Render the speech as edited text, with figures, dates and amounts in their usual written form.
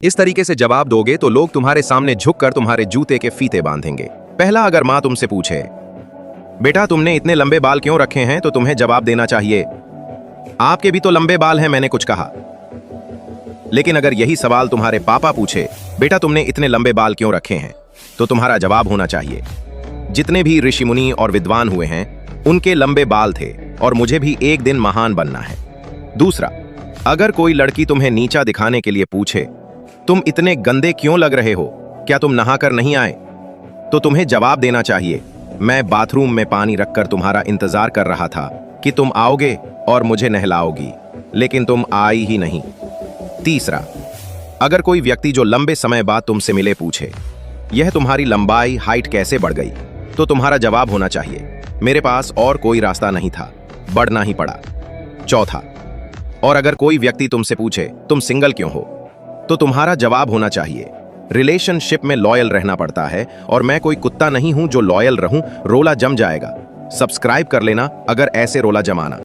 इस तरीके से जवाब दोगे तो लोग तुम्हारे सामने झुककर तुम्हारे जूते के फीते बांधेंगे। पहला, अगर माँ तुमसे पूछे बेटा तुमने इतने लंबे बाल क्यों रखे हैं, तो तुम्हें जवाब देना चाहिए आपके भी तो लंबे बाल हैं, मैंने कुछ कहा। लेकिन अगर यही सवाल तुम्हारे पापा पूछे बेटा तुमने इतने लंबे बाल क्यों रखे हैं, तो तुम्हारा जवाब होना चाहिए जितने भी ऋषि मुनि और विद्वान हुए हैं उनके लंबे बाल थे और मुझे भी एक दिन महान बनना है। दूसरा, अगर कोई लड़की तुम्हें नीचा दिखाने के लिए पूछे तुम इतने गंदे क्यों लग रहे हो, क्या तुम नहाकर नहीं आए, तो तुम्हें जवाब देना चाहिए मैं बाथरूम में पानी रखकर तुम्हारा इंतजार कर रहा था कि तुम आओगे और मुझे नहलाओगी, लेकिन तुम आई ही नहीं। तीसरा, अगर कोई व्यक्ति जो लंबे समय बाद तुमसे मिले पूछे यह तुम्हारी लंबाई हाइट कैसे बढ़ गई, तो तुम्हारा जवाब होना चाहिए मेरे पास और कोई रास्ता नहीं था, बढ़ना ही पड़ा। चौथा, और अगर कोई व्यक्ति तुमसे पूछे तुम सिंगल क्यों हो, तो तुम्हारा जवाब होना चाहिए रिलेशनशिप में लॉयल रहना पड़ता है और मैं कोई कुत्ता नहीं हूं जो लॉयल रहूं, रोला जम जाएगा। सब्सक्राइब कर लेना अगर ऐसे रोला जमाना।